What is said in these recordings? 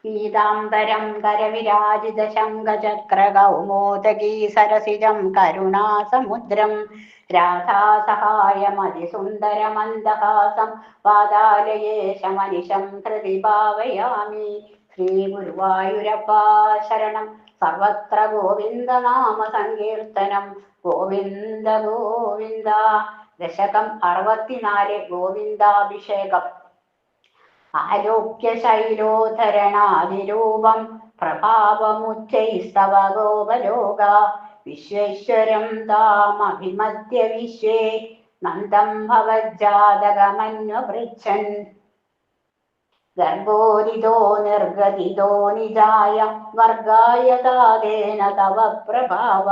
പീതാംബരം കരവിരാജിത ശംഖചക്രകൗമോദഗീ സരസിജം കരുണാസമുദ്രം രാധാസഹായമതിസുന്ദരമന്ദഹാസം പാതാലയേശമനിശം ഹൃദി ഭാവയാമി. ശ്രീ ഗുരുവായൂരപ്പാ ശരണം. സർവത്ര ഗോവിന്ദനാമ സങ്കീർത്തനം. ഗോവിന്ദ ഗോവിന്ദ. ദശകം 64. ഗോവിന്ദാഭിഷേകം. ആലോക്യശൈലോധരണാതിരൂപം പ്രഭാവമുച്ചൈസ്തവ ഗോപലോക വിശ്വേശ്വരം താമഭിമദ്യ വിശ്വേ നന്ദം ഭവജ്ജാതകമന്വപൃച്ഛൻ ഗർഭോദിതോ നിർഗതിതോ നിജായ വർഗായ താദേന തവ പ്രഭാവ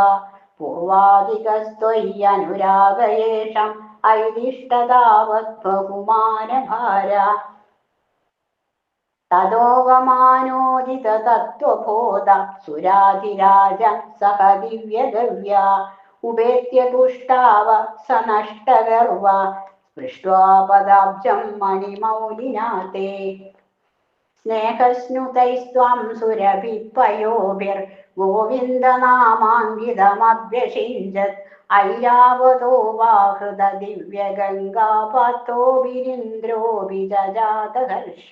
പൂർവാദികസ്ത്വയ്യനുരാഗയേഷം ഐതിഷ്ഠതാവത് ബഹുമാനഭാര തദോവമാനോദിത തത്വബോധ സുരാധിരാജ സഹ ദിവ്യഗവ്യ ഉപേത്യ തുഷ്ടാവ സനഷ്ടഗർവ സ്പൃഷ്ട്വാ പദാബ്ജം മണിമൗലിനാഥേ സ്നേഹസ്നുതൈസ്ത്വം സുരഭിപയോഭിർ ഗോവിന്ദനാമാങ്കിതമഭ്യഷിഞ്ചത് ഐരാവതോ വാഹൃത ദിവ്യഗംഗാപാത്തോഭിരിന്ദ്രോഭി ജജാതഹർഷ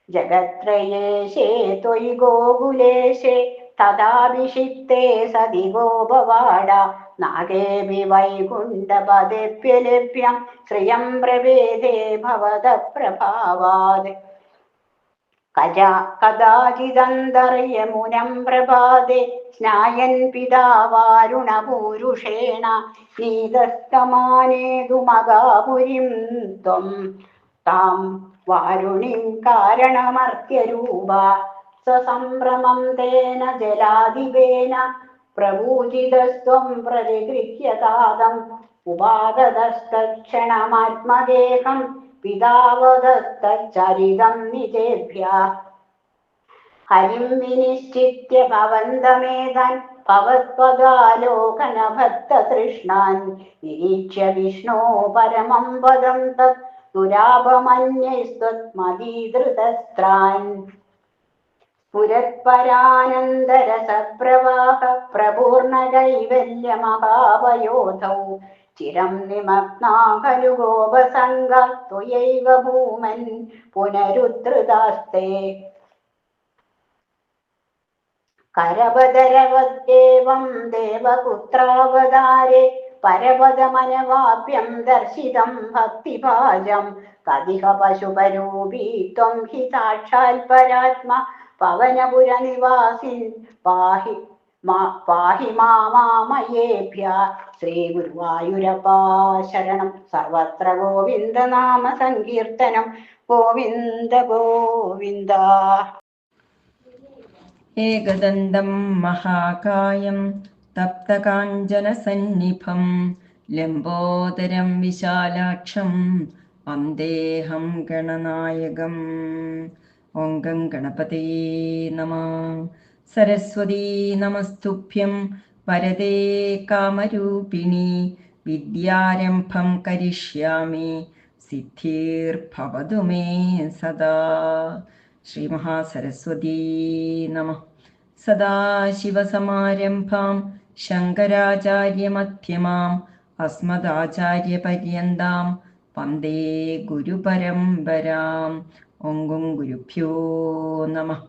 ജഗത്രയേശേ ത്വയി ഗോകുലേശേ തഥാഭിഷിക്തേ സതി ഗോപവാഡ നാഗേഭി വൈകുണ്ഠപദേപ്യലഭ്യം ശ്രിയം പ്രവേദേ ഭവത പ്രഭാവാത് കഥാചിദന്തർയമുനം പ്രഭാതേ സ്നായൻ പിതാവാരുണപൂരുഷേണ നീതസ്തമാനേതുമകാപുരിം ത്വം താം വാരുണിം കാരണമർത്യരൂപ സസംഭ്രമം തേന ജലാധിപേന പ്രഭൂജിതസ്ത്വം പ്രതിഗൃഹ്യതാദം ഉപാഗതസ്തക്ഷണമാത്മദേഹം പിതാവദത്തച്ചരിതം നിജേഭ്യ ഹരിം വിനിശ്ചിത്യ ഭവന്തമേതാൻ ഭവത്പദാലോകനഭക്തതൃഷ്ണാൻ നിരീക്ഷ്യ വിഷ്ണോ പരമം പദം തത് ദുരാപമന്യൈസ്ത്വത്മതീധൃതസ്ത്രാൻ പുരത്പരാനന്ദരസപ്രവാഹ പ്രപൂർണ കൈവല്യമഹാപയോധൗ ചിരം നിമഗ്നാ ഖലു ഗോപസംഗ ത്വയൈവ ഭൂമൻ പുനരുദ്ധൃതാസ്തേ കരപദരവദ്ദേവം ദേവപുത്രാവതാരേ പരപദമനവാപ്യം ദർശിതം ഭക്തിഭാജം കദിഹ പശുപരൂപീ ത്വം ഹി സാക്ഷാൽ പരാത്മ പവനപുരനിവാസിൻ പാഹി മാമയേഭ്യ. ശ്രീ ഗുരുവായൂരപ്പാ ശരണം. സർവത്ര ഗോവിന്ദനാമ സങ്കീർത്തനം. ഗോവിന്ദ ഗോവിന്ദ. ഏകദന്തം മഹാകായം തപ്തകാഞ്ചനസന്നിഭം ലംബോദരം വിശാലാക്ഷം വന്ദേഹം ഗണനായകം. ഓം ഗം ഗണപതയേ നമഃ. സരസ്വതീ നമസ്തുഭ്യം വരദേ കാമരൂപിണി വിദ്യാരംഭം കരിഷ്യാമി സിദ്ധിർഭവതു മേ സദാ. ശ്രീ മഹാസരസ്വതീ നമഃ. സദാശിവസമാരംഭാം ശങ്കരാചാര്യമധ്യമാം അസ്മദാചാര്യപര്യന്താം വന്ദേ ഗുരുപരമ്പരാം. ഓം ഗുരുഭ്യോ നമഃ.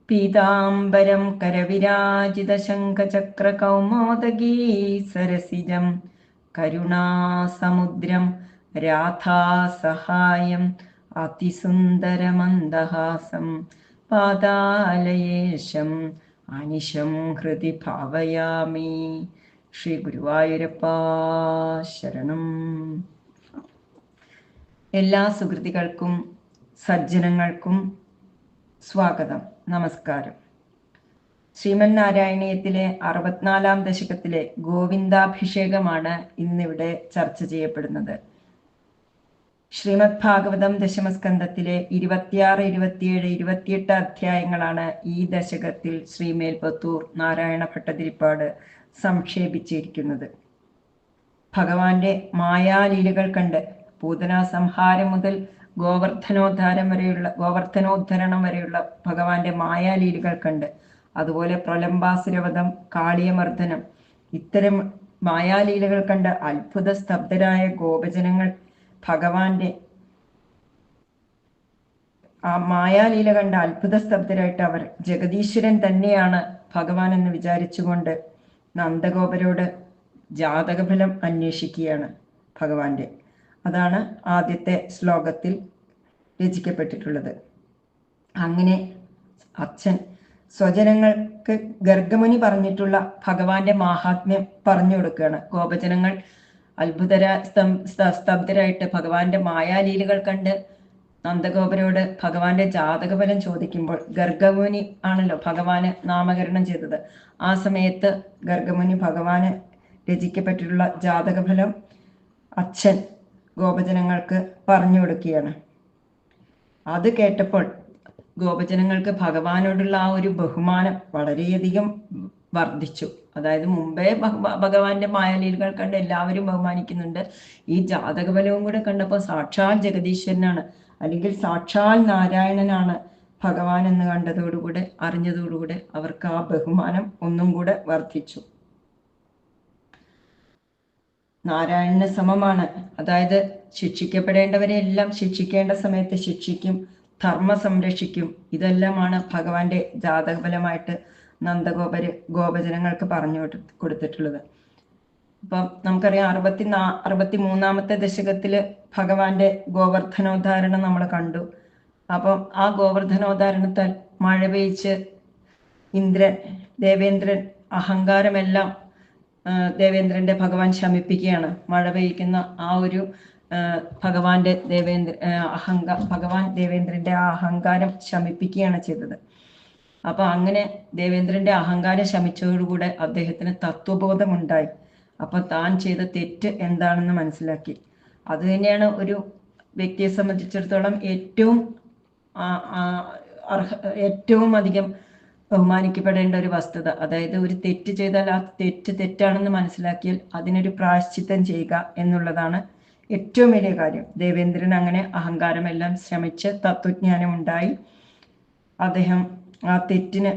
പീതാംബരം കരവിരാജിത ശംഖചക്രകൗമോദഗീ സരസിജം കരുണാസമുദ്രം രാധാസഹായം അതിസുന്ദരമന്ദഹാസം പാതാലയേശം അനിശം ഹൃദി ഭാവയാമി. ശ്രീ ഗുരുവായൂരപ്പാ ശരണം. എല്ലാ സുഹൃത്തുക്കൾക്കും സജ്ജനങ്ങൾക്കും സ്വാഗതം, നമസ്കാരം. ശ്രീമന്നാരായണീയത്തിലെ 64-ാം ദശകത്തിലെ ഗോവിന്ദാഭിഷേകമാണ് ഇന്നിവിടെ ചർച്ച ചെയ്യപ്പെടുന്നത്. ശ്രീമദ് ഭാഗവതം ദശമസ്കന്ധത്തിലെ 26, 27, 28 അധ്യായങ്ങളാണ് ഈ ദശകത്തിൽ ശ്രീമേൽപ്പത്തൂർ നാരായണ ഭട്ടതിരിപ്പാട് സംക്ഷേപിച്ചിരിക്കുന്നത്. ഭഗവാന്റെ മായാലീലകൾ കണ്ട് പൂതനാ സംഹാരം മുതൽ ഗോവർദ്ധനോദ്ധരണം വരെയുള്ള ഭഗവാന്റെ മായാലീലകൾ കണ്ട്, അതുപോലെ പ്രലംബാസുരവധം, കാളിയമർദ്ദനം, ഇത്തരം മായാലീലകൾ കണ്ട് അത്ഭുത സ്തബ്ധരായ ഗോപജനങ്ങൾ ഭഗവാന്റെ ആ മായാലീല കണ്ട അത്ഭുത സ്തബ്ധരായിട്ട് അവർ ജഗദീശ്വരൻ തന്നെയാണ് ഭഗവാൻ എന്ന് വിചാരിച്ചുകൊണ്ട് നന്ദഗോപരോട് ജാതകഫലം അന്വേഷിക്കുകയാണ് ഭഗവാന്റെ. അതാണ് ആദ്യത്തെ ശ്ലോകത്തിൽ രചിക്കപ്പെട്ടിട്ടുള്ളത്. അങ്ങനെ അച്ഛൻ സ്വജനങ്ങൾക്ക് ഗർഗമുനി പറഞ്ഞിട്ടുള്ള ഭഗവാന്റെ മാഹാത്മ്യം പറഞ്ഞു കൊടുക്കുകയാണ്. ഗോപജനങ്ങൾ സ്തബ്ധരായിട്ട് ഭഗവാന്റെ മായാലീലകൾ കണ്ട് നന്ദഗോപരോട് ഭഗവാന്റെ ജാതകഫലം ചോദിക്കുമ്പോൾ, ഗർഗമുനി ആണല്ലോ ഭഗവാന് നാമകരണം ചെയ്തത്. ആ സമയത്ത് ഗർഗമുനി ഭഗവാന് രചിക്കപ്പെട്ടിട്ടുള്ള ജാതകഫലം അച്ഛൻ ഗോപജനങ്ങൾക്ക് പറഞ്ഞു കൊടുക്കുകയാണ്. അത് കേട്ടപ്പോൾ ഗോപജനങ്ങൾക്ക് ഭഗവാനോടുള്ള ആ ഒരു ബഹുമാനം വളരെയധികം വർദ്ധിച്ചു. അതായത് മുമ്പേ ഭഗവാന്റെ മായാലീലകൾ കണ്ട് എല്ലാവരും ബഹുമാനിക്കുന്നുണ്ട്. ഈ ജാതകഫലവും കൂടെ കണ്ടപ്പോൾ സാക്ഷാൽ ജഗദീശ്വരനാണ്, അല്ലെങ്കിൽ സാക്ഷാൽ നാരായണനാണ് ഭഗവാൻ എന്ന് കണ്ടതോടുകൂടെ, അറിഞ്ഞതോടുകൂടെ അവർക്ക് ആ ബഹുമാനം ഒന്നും കൂടെ വർദ്ധിച്ചു. നാരായണന് സമമാണ്. അതായത് ശിക്ഷിക്കപ്പെടേണ്ടവരെ എല്ലാം ശിക്ഷിക്കേണ്ട സമയത്ത് ശിക്ഷിക്കും, ധർമ്മം സംരക്ഷിക്കും. ഇതെല്ലാമാണ് ഭഗവാന്റെ ജാതകഫലമായിട്ട് നന്ദഗോപര് ഗോപജനങ്ങൾക്ക് പറഞ്ഞു കൊടുത്തിട്ടുള്ളത്. അപ്പം നമുക്കറിയാം 63-ാമത്തെ ദശകത്തില് ഭഗവാന്റെ ഗോവർദ്ധനോദ്ധാരണം നമ്മൾ കണ്ടു. അപ്പം ആ ഗോവർദ്ധനോദ്ധാരണത്താൽ മഴ പെയ്ച്ച് ദേവേന്ദ്രൻ അഹങ്കാരമെല്ലാം ദേവേന്ദ്രന്റെ ഭഗവാൻ ശമിപ്പിക്കുകയാണ്. മഴ പെയ്യ്ക്കുന്ന ആ ഒരു ഭഗവാൻ ദേവേന്ദ്രന്റെ ആ അഹങ്കാരം ശമിപ്പിക്കുകയാണ് ചെയ്തത്. അപ്പൊ അങ്ങനെ ദേവേന്ദ്രന്റെ അഹങ്കാരം ശമിച്ചതോടുകൂടെ അദ്ദേഹത്തിന് തത്വബോധമുണ്ടായി. അപ്പൊ താൻ ചെയ്ത തെറ്റ് എന്താണെന്ന് മനസ്സിലാക്കി. അത് തന്നെയാണ് ഒരു വ്യക്തിയെ സംബന്ധിച്ചിടത്തോളം ഏറ്റവും അധികം ബഹുമാനിക്കപ്പെടേണ്ട ഒരു വസ്തുത. അതായത് ഒരു തെറ്റ് ചെയ്താൽ ആ തെറ്റാണെന്ന് മനസ്സിലാക്കിയാൽ അതിനൊരു പ്രായശ്ചിത്തം ചെയ്യുക എന്നുള്ളതാണ് ഏറ്റവും വലിയ കാര്യം. ദേവേന്ദ്രൻ അങ്ങനെ അഹങ്കാരമെല്ലാം ശമിച്ച് തത്വജ്ഞാനം ഉണ്ടായി. അദ്ദേഹം ആ തെറ്റിന്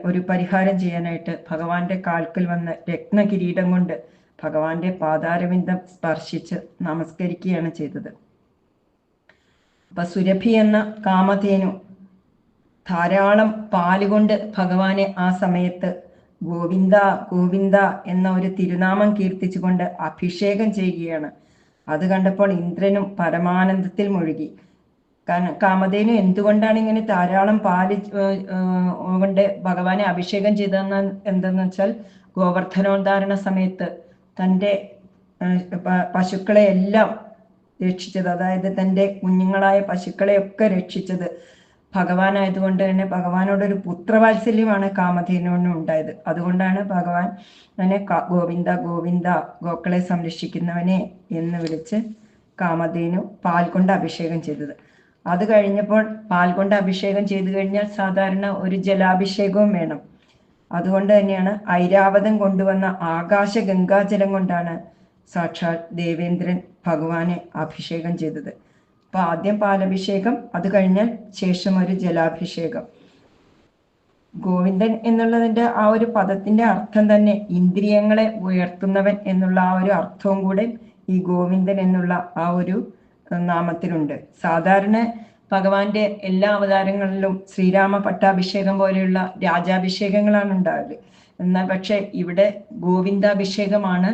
ഒരു പരിഹാരം ചെയ്യാനായിട്ട് ഭഗവാന്റെ കാൽക്കൽ വന്ന് രത്നകിരീടം കൊണ്ട് ഭഗവാന്റെ പാതാരവിന്ദം സ്പർശിച്ച് നമസ്കരിക്കുകയാണ് ചെയ്തത്. അപ്പൊ സുരഭി എന്ന കാമധേനു ധാരാളം പാലുകൊണ്ട് ഭഗവാനെ ആ സമയത്ത് ഗോവിന്ദ ഗോവിന്ദ എന്ന ഒരു തിരുനാമം കീർത്തിച്ചുകൊണ്ട് അഭിഷേകം ചെയ്യുകയാണ്. അത് കണ്ടപ്പോൾ ഇന്ദ്രനും പരമാനന്ദത്തിൽ മുഴുകി. കാരണം കാമധേനു എന്തുകൊണ്ടാണ് ഇങ്ങനെ ധാരാളം പാല് കൊണ്ട് ഭഗവാനെ അഭിഷേകം ചെയ്തതെന്ന് എന്തെന്ന് വെച്ചാൽ, ഗോവർദ്ധനോദ്ധാരണ സമയത്ത് തൻ്റെ പശുക്കളെ എല്ലാം രക്ഷിച്ചത്, അതായത് തൻ്റെ കുഞ്ഞുങ്ങളായ പശുക്കളെയൊക്കെ രക്ഷിച്ചത് ഭഗവാനായതുകൊണ്ട് തന്നെ ഭഗവാനോടൊരു പുത്രവാത്സല്യമാണ് കാമധേനുവിന് ഉണ്ടായത്. അതുകൊണ്ടാണ് ഭഗവാൻ തന്നെ ഗോവിന്ദ ഗോവിന്ദ ഗോക്കളെ സംരക്ഷിക്കുന്നവനെ എന്ന് വിളിച്ച് കാമധേനു പാൽ കൊണ്ട് അഭിഷേകം ചെയ്തത്. അത് കഴിഞ്ഞപ്പോൾ പാൽ കൊണ്ട് അഭിഷേകം ചെയ്തു കഴിഞ്ഞാൽ സാധാരണ ഒരു ജലാഭിഷേകവും വേണം. അതുകൊണ്ട് തന്നെയാണ് ഐരാവതം കൊണ്ടുവന്ന ആകാശ ഗംഗാജലം കൊണ്ടാണ് സാക്ഷാൽ ദേവേന്ദ്രൻ ഭഗവാനെ അഭിഷേകം ചെയ്തത്. അപ്പൊ ആദ്യം പാലഭിഷേകം, അത് കഴിഞ്ഞാൽ ശേഷം ഒരു ജലാഭിഷേകം. ഗോവിന്ദൻ എന്നുള്ളതിന്റെ ആ ഒരു പദത്തിന്റെ അർത്ഥം തന്നെ ഇന്ദ്രിയങ്ങളെ ഉയർത്തുന്നവൻ എന്നുള്ള ആ ഒരു അർത്ഥവും കൂടെ ഈ ഗോവിന്ദൻ എന്നുള്ള ആ ഒരു നാമത്തിലുണ്ട്. സാധാരണ ഭഗവാന്റെ എല്ലാ അവതാരങ്ങളിലും ശ്രീരാമ പട്ടാഭിഷേകം പോലെയുള്ള രാജാഭിഷേകങ്ങളാണ് ഉണ്ടായത്. എന്നാൽ പക്ഷെ ഇവിടെ ഗോവിന്ദാഭിഷേകമാണ്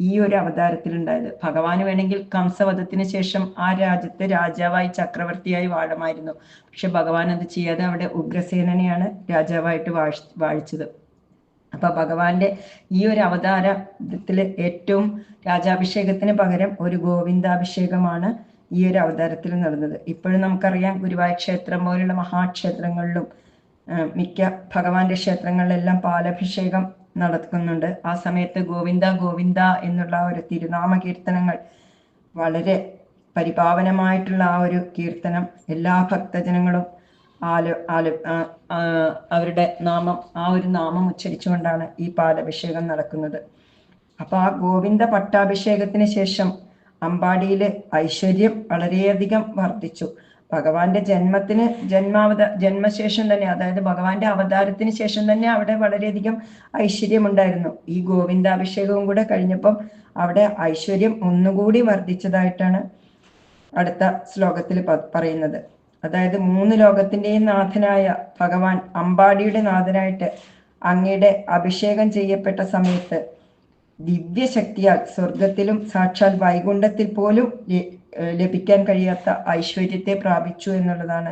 ഈ ഒരു അവതാരത്തിൽ ഉണ്ടായത്. ഭഗവാന് വേണമെങ്കിൽ കംസവധത്തിന് ശേഷം ആ രാജ്യത്തെ രാജാവായി ചക്രവർത്തിയായി വാഴുമായിരുന്നു. പക്ഷെ ഭഗവാൻ അത് ചെയ്യാതെ അവിടെ ഉഗ്രസേനനെയാണ് രാജാവായിട്ട് വാഴിച്ചത്. അപ്പൊ ഭഗവാന്റെ ഈ ഒരു അവതാരത്തില് ഏറ്റവും രാജാഭിഷേകത്തിന് പകരം ഒരു ഗോവിന്ദാഭിഷേകമാണ് ഈ ഒരു അവതാരത്തിൽ നടന്നത്. ഇപ്പോഴും നമുക്കറിയാം ഗുരുവായൂർ ക്ഷേത്രം പോലുള്ള മഹാക്ഷേത്രങ്ങളിലും മിക്ക ഭഗവാന്റെ ക്ഷേത്രങ്ങളിലെല്ലാം പാലഭിഷേകം നടക്കുന്നുണ്ട്. ആ സമയത്ത് ഗോവിന്ദ ഗോവിന്ദ എന്നുള്ള ഒരു തിരുനാമ കീർത്തനങ്ങൾ, വളരെ പരിപാവനമായിട്ടുള്ള ആ ഒരു കീർത്തനം എല്ലാ ഭക്തജനങ്ങളും അവരുടെ നാമം, ആ ഒരു നാമം ഉച്ചരിച്ചുകൊണ്ടാണ് ഈ പാലഭിഷേകം നടക്കുന്നത്. അപ്പൊ ആ ഗോവിന്ദ പട്ടാഭിഷേകത്തിന് ശേഷം അമ്പാടിയിലെ ഐശ്വര്യം വളരെയധികം വർദ്ധിച്ചു. ഭഗവാന്റെ ജന്മശേഷം തന്നെ, അതായത് ഭഗവാന്റെ അവതാരത്തിന് ശേഷം തന്നെ അവിടെ വളരെയധികം ഐശ്വര്യമുണ്ടായിരുന്നു. ഈ ഗോവിന്ദാഭിഷേകവും കൂടെ കഴിഞ്ഞപ്പം അവിടെ ഐശ്വര്യം ഒന്നുകൂടി വർദ്ധിച്ചതായിട്ടാണ് അടുത്ത ശ്ലോകത്തിൽ പറയുന്നത്. അതായത് 3 ലോകത്തിന്റെയും നാഥനായ ഭഗവാൻ അമ്പാടിയുടെ നാഥനായിട്ട് അങ്ങയുടെ അഭിഷേകം ചെയ്യപ്പെട്ട സമയത്ത് ദിവ്യശക്തിയാൽ സ്വർഗത്തിലും സാക്ഷാൽ വൈകുണ്ഠത്തിൽ പോലും ലഭിക്കാൻ കഴിയാത്ത ഐശ്വര്യത്തെ പ്രാപിച്ചു എന്നുള്ളതാണ്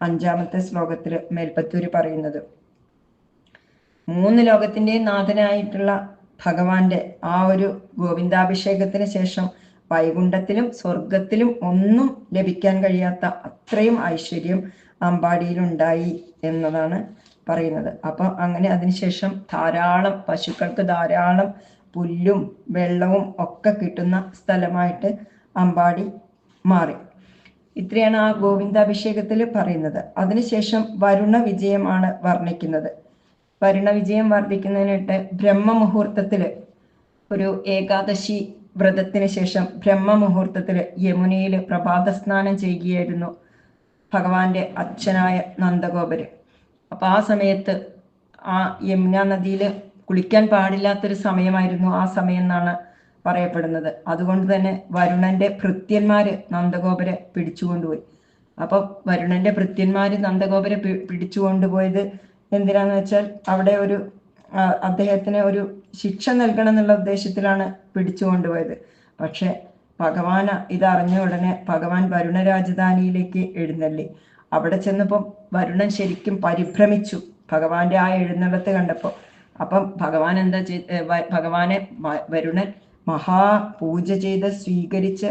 5-ാമത്തെ ശ്ലോകത്തിൽ മേൽപ്പത്തൂര് പറയുന്നത്. 3 ലോകത്തിന്റെയും നാഥനായിട്ടുള്ള ഭഗവാന്റെ ആ ഒരു ഗോവിന്ദാഭിഷേകത്തിന് ശേഷം വൈകുണ്ഠത്തിലും സ്വർഗത്തിലും ഒന്നും ലഭിക്കാൻ കഴിയാത്ത അത്രയും ഐശ്വര്യം അമ്പാടിയിലുണ്ടായി എന്നതാണ് പറയുന്നത്. അപ്പൊ അങ്ങനെ അതിനുശേഷം ധാരാളം പശുക്കൾക്ക് ധാരാളം പുല്ലും വെള്ളവും ഒക്കെ കിട്ടുന്ന സ്ഥലമായിട്ട് അമ്പാടി മാറി. ഇത്രയാണ് ആ ഗോവിന്ദാഭിഷേകത്തിൽ പറയുന്നത്. അതിനുശേഷം വരുണ വിജയമാണ് വർണ്ണിക്കുന്നത്. വരുണ വിജയം വർദ്ധിക്കുന്നതിനായിട്ട് ബ്രഹ്മമുഹൂർത്തത്തില്, ഒരു ഏകാദശി വ്രതത്തിന് ശേഷം ബ്രഹ്മമുഹൂർത്തത്തില് യമുനയിൽ പ്രഭാത സ്നാനം ചെയ്യുകയായിരുന്നു ഭഗവാന്റെ അച്ഛനായ നന്ദഗോപര്. അപ്പൊ ആ സമയത്ത് ആ യമുന നദിയിൽ കുളിക്കാൻ പാടില്ലാത്തൊരു സമയമായിരുന്നു ആ സമയം എന്നാണ് പറയപ്പെടുന്നത്. അതുകൊണ്ട് തന്നെ വരുണന്റെ ഭൃത്യന്മാര് നന്ദഗോപരെ പിടിച്ചുകൊണ്ടുപോയി. അപ്പൊ വരുണന്റെ ഭൃത്യന്മാര് നന്ദഗോപരെ പിടിച്ചുകൊണ്ടുപോയത് എന്തിനാന്ന് വെച്ചാൽ അവിടെ ഒരു അദ്ദേഹത്തിന് ഒരു ശിക്ഷ നൽകണം എന്നുള്ള ഉദ്ദേശത്തിലാണ് പിടിച്ചുകൊണ്ടുപോയത്. പക്ഷെ ഭഗവാൻ ഇതറിഞ്ഞ ഉടനെ ഭഗവാൻ വരുണ രാജധാനിയിലേക്ക് എഴുന്നള്ളി. അവിടെ ചെന്നപ്പം വരുണൻ ശരിക്കും പരിഭ്രമിച്ചു ഭഗവാന്റെ ആ എഴുന്നള്ളത്ത് കണ്ടപ്പോൾ. അപ്പം ഭഗവാൻ എന്താ ഭഗവാനെ വരുണൻ മഹാപൂജ ചെയ്ത് സ്വീകരിച്ച്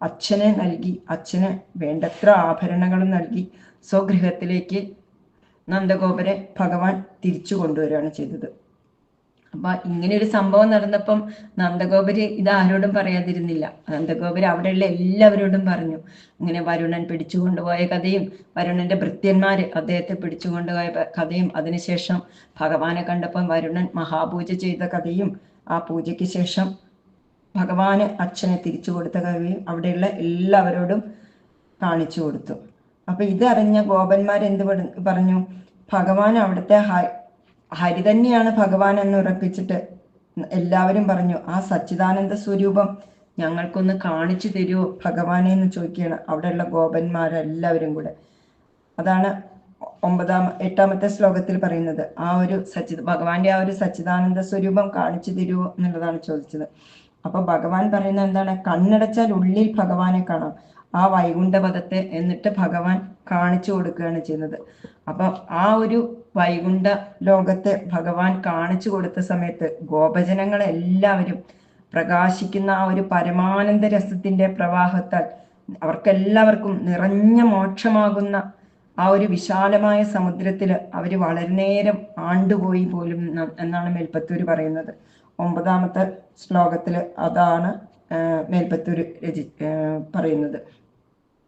അച്ഛന് നൽകി, അച്ഛന് വേണ്ടത്ര ആഭരണങ്ങളും നൽകി സ്വഗൃഹത്തിലേക്ക് നന്ദഗോപരെ ഭഗവാൻ തിരിച്ചു കൊണ്ടുവരികയാണ് ചെയ്തത്. അപ്പൊ ഇങ്ങനെ ഒരു സംഭവം നടന്നപ്പം നന്ദഗോപര് ഇത് ആരോടും പറയാതിരുന്നില്ല. നന്ദഗോപര് അവിടെയുള്ള എല്ലാവരോടും പറഞ്ഞു. ഇങ്ങനെ വരുണൻ പിടിച്ചുകൊണ്ടുപോയ കഥയും വരുണന്റെ ഭൃത്യന്മാര് അദ്ദേഹത്തെ പിടിച്ചുകൊണ്ടുപോയ കഥയും അതിനുശേഷം ഭഗവാനെ കണ്ടപ്പം വരുണൻ മഹാപൂജ ചെയ്ത കഥയും ആ പൂജയ്ക്ക് ശേഷം ഭഗവാന് അച്ഛനെ തിരിച്ചു കൊടുത്ത കഥയും അവിടെയുള്ള എല്ലാവരോടും കാണിച്ചു കൊടുത്തു. അപ്പൊ ഇതറിഞ്ഞ ഗോപന്മാരെന്ത് പറഞ്ഞു? ഭഗവാൻ അവിടുത്തെ ഹരി തന്നെയാണ് ഭഗവാൻ എന്ന് ഉറപ്പിച്ചിട്ട് എല്ലാവരും പറഞ്ഞു, ആ സച്ചിദാനന്ദ സ്വരൂപം ഞങ്ങൾക്കൊന്ന് കാണിച്ചു തരുമോ ഭഗവാനെ എന്ന് ചോദിക്കുകയാണ് അവിടെയുള്ള ഗോപന്മാരെല്ലാവരും കൂടെ. അതാണ് 8-ാമത്തെ ശ്ലോകത്തിൽ പറയുന്നത്. ആ ഒരു ഭഗവാന്റെ ആ ഒരു സച്ചിദാനന്ദ സ്വരൂപം കാണിച്ചു തരുമോ എന്നുള്ളതാണ് ചോദിച്ചത്. അപ്പൊ ഭഗവാൻ പറയുന്നത് എന്താണ്? കണ്ണടച്ചാൽ ഉള്ളിൽ ഭഗവാനെ കാണാം, ആ വൈകുണ്ഠപദത്തെ എന്നിട്ട് ഭഗവാൻ കാണിച്ചു കൊടുക്കുകയാണ് ചെയ്യുന്നത്. അപ്പൊ ആ ഒരു വൈകുണ്ഠ ലോകത്തെ ഭഗവാൻ കാണിച്ചു കൊടുത്ത സമയത്ത് ഗോപജനങ്ങളെല്ലാവരും പ്രകാശിക്കുന്ന ആ ഒരു പരമാനന്ദ രസത്തിന്റെ പ്രവാഹത്താൽ അവർക്കെല്ലാവർക്കും നിറഞ്ഞ മോക്ഷമാകുന്ന ആ ഒരു വിശാലമായ സമുദ്രത്തിൽ അവർ വളരെ നേരം ആണ്ടുപോയി പോലും എന്നാണ് മേൽപ്പത്തൂര് പറയുന്നത്. 9-ാമത്തെ ശ്ലോകത്തിൽ അതാണ് മേൽപ്പത്തൂര് പറയുന്നത്.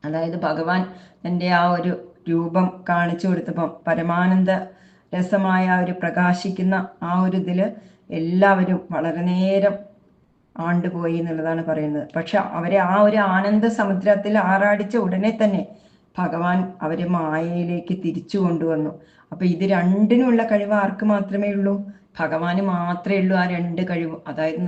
അതായത് ഭഗവാൻ എൻ്റെ ആ ഒരു രൂപം കാണിച്ചു കൊടുത്തപ്പം പരമാനന്ദ രസമായ ഒരു പ്രകാശിക്കുന്ന ആ ഒരു ഇതില് എല്ലാവരും വളരെ നേരം ആണ്ടുപോയി എന്നുള്ളതാണ് പറയുന്നത്. പക്ഷെ അവരെ ആ ഒരു ആനന്ദ സമുദ്രത്തിൽ ആറാടിച്ച ഉടനെ തന്നെ ഭഗവാൻ അവരെ മായയിലേക്ക് തിരിച്ചു കൊണ്ടുവന്നു. അപ്പൊ ഇത് രണ്ടിനുള്ള കഴിവ് ആർക്ക് മാത്രമേ ഉള്ളൂ? ഭഗവാന് മാത്രമേ ഉള്ളൂ ആ 2 കഴിവും. അതായത്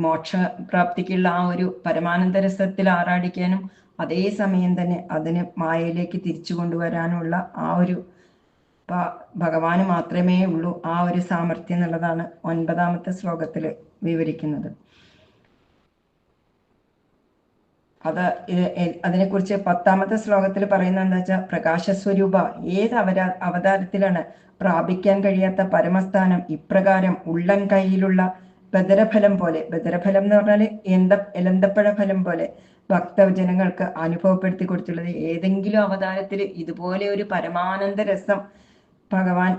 മോക്ഷ പ്രാപ്തിക്കുള്ള ആ ഒരു പരമാനന്ദ രസത്തിൽ ആറാടിക്കാനും അതേസമയം തന്നെ അതിന് മായയിലേക്ക് തിരിച്ചു കൊണ്ടുവരാനുള്ള ആ ഒരു ഭഗവാന് മാത്രമേ ഉള്ളൂ ആ ഒരു സാമർഥ്യം എന്നുള്ളതാണ് 9-ാമത്തെ ശ്ലോകത്തിൽ വിവരിക്കുന്നത്. അതിനെക്കുറിച്ച് 10-ാമത്തെ ശ്ലോകത്തിൽ പറയുന്നത് എന്താ വെച്ചാൽ, പ്രകാശസ്വരൂപ ഏത് അവതാരത്തിലാണ് പ്രാപിക്കാൻ കഴിയാത്ത പരമസ്ഥാനം ഇപ്രകാരം ഉള്ളൻ കയ്യിലുള്ള ബദരഫലം പോലെ, ബദരഫലം എന്ന് പറഞ്ഞാൽ എലന്തപ്പഴ ഫലം പോലെ ഭക്തജനങ്ങൾക്ക് അനുഭവപ്പെടുത്തി കൊടുത്തുള്ളത്. ഏതെങ്കിലും അവതാരത്തിൽ ഇതുപോലെ ഒരു പരമാനന്ദ രസം ഭഗവാൻ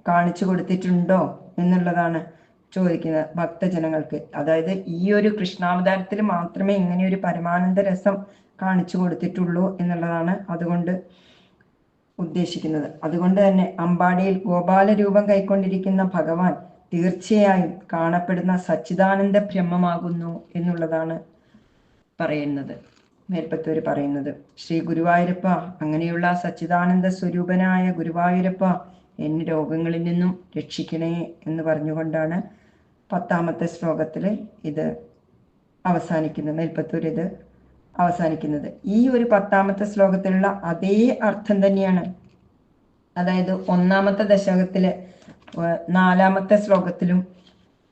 കാണിച്ചു കൊടുത്തിട്ടുണ്ടോ എന്നുള്ളതാണ് ചോദിക്കുന്നത് ഭക്തജനങ്ങൾക്ക്. അതായത് ഈ ഒരു കൃഷ്ണാവതാരത്തിൽ മാത്രമേ ഇങ്ങനെ ഒരു പരമാനന്ദ രസം കാണിച്ചു കൊടുത്തിട്ടുള്ളൂ എന്നുള്ളതാണ് അതുകൊണ്ട് ഉദ്ദേശിക്കുന്നത്. അതുകൊണ്ട് തന്നെ അമ്പാടിയിൽ ഗോപാല രൂപം കൈക്കൊണ്ടിരിക്കുന്ന ഭഗവാൻ തീർച്ചയായും കാണപ്പെടുന്ന സച്ചിദാനന്ദ ബ്രഹ്മമാകുന്നു എന്നുള്ളതാണ് പറയുന്നത്, മേൽപ്പത്തൂർ പറയുന്നത്. ശ്രീ ഗുരുവായൂരപ്പ, അങ്ങനെയുള്ള സച്ചിദാനന്ദ സ്വരൂപനായ ഗുരുവായൂരപ്പ, എന്നെ രോഗങ്ങളിൽ നിന്നും രക്ഷിക്കണേ എന്ന് പറഞ്ഞുകൊണ്ടാണ് 10ാമത്തെ ശ്ലോകത്തിൽ ഇത് അവസാനിക്കുന്നത്. മേൽപ്പത്തൂർ ഇത് അവസാനിക്കുന്നത് ഈ ഒരു 10ാമത്തെ ശ്ലോകത്തിലുള്ള അതേ അർത്ഥം തന്നെയാണ്. അതായത് 1ാമത്തെ ദശകത്തിലെ 4ാമത്തെ ശ്ലോകത്തിലും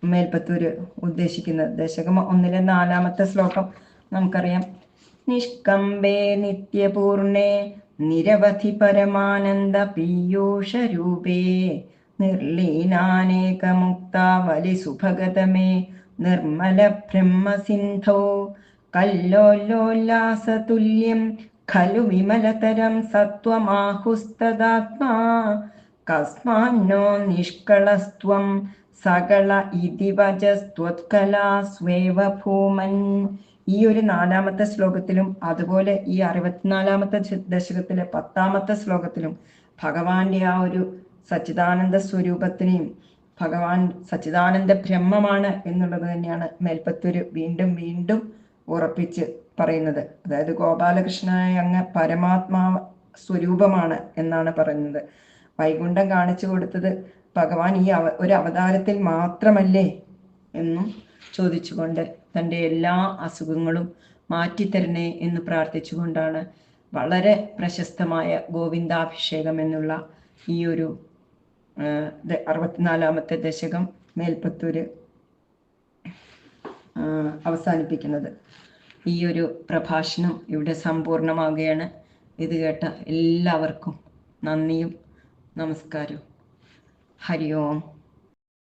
മേൽപ്പത്തൂര് ഉദ്ദേശിക്കുന്നത്. ദശകം 1-ലെ 4ാമത്തെ ശ്ലോകം നമുക്കറിയാം. നിഷ്കമ്പേ നിത്യപൂർണേ നിരവധി പരമാനന്ദ പീയൂഷരൂപേ നിർലീനാനേകമുക്താവലി സുഭഗതമേ നിർമ്മല ബ്രഹ്മസിന്ധോ കല്ലോലോല്ലാസതുല്യം ഖലു വിമലതരം സത്വമാഹുസ്തദാത്മാ കസ്മാന്നോ നിഷ്കളസ്ത്വം സകള ഇതി വചസ്ത്വത്കലാസ്വേവ ഭൂമൻ. ഈ ഒരു 4ാമത്തെ ശ്ലോകത്തിലും അതുപോലെ ഈ 64ാമത്തെ ദശകത്തിലെ 10ാമത്തെ ശ്ലോകത്തിലും ഭഗവാന്റെ ആ ഒരു സച്ചിദാനന്ദ സ്വരൂപത്തിനെയും ഭഗവാൻ സച്ചിദാനന്ദ ബ്രഹ്മമാണ് എന്നുള്ളത് തന്നെയാണ് മേൽപ്പത്തൂര് വീണ്ടും വീണ്ടും ഉറപ്പിച്ച് പറയുന്നത്. അതായത് ഗോപാലകൃഷ്ണനായ അങ്ങ് പരമാത്മാ സ്വരൂപമാണ് എന്നാണ് പറയുന്നത്. വൈകുണ്ഠം കാണിച്ചു കൊടുത്തത് ഭഗവാൻ ഈ ഒരു അവതാരത്തിൽ മാത്രമല്ലേ എന്നും ചോദിച്ചുകൊണ്ട് തൻ്റെ എല്ലാ അസുഖങ്ങളും മാറ്റിത്തരണേ എന്ന് പ്രാർത്ഥിച്ചുകൊണ്ടാണ് വളരെ പ്രശസ്തമായ ഗോവിന്ദാഭിഷേകം എന്നുള്ള ഈ ഒരു 64ാമത്തെ ദശകം മേൽപ്പത്തൂര് അവസാനിപ്പിക്കുന്നത്. ഈ ഒരു പ്രഭാഷണം ഇവിടെ സമ്പൂർണ്ണമാകുകയാണ്. ഇത് കേട്ട എല്ലാവർക്കും നന്ദിയും നമസ്കാരവും. ഹരി ഓം.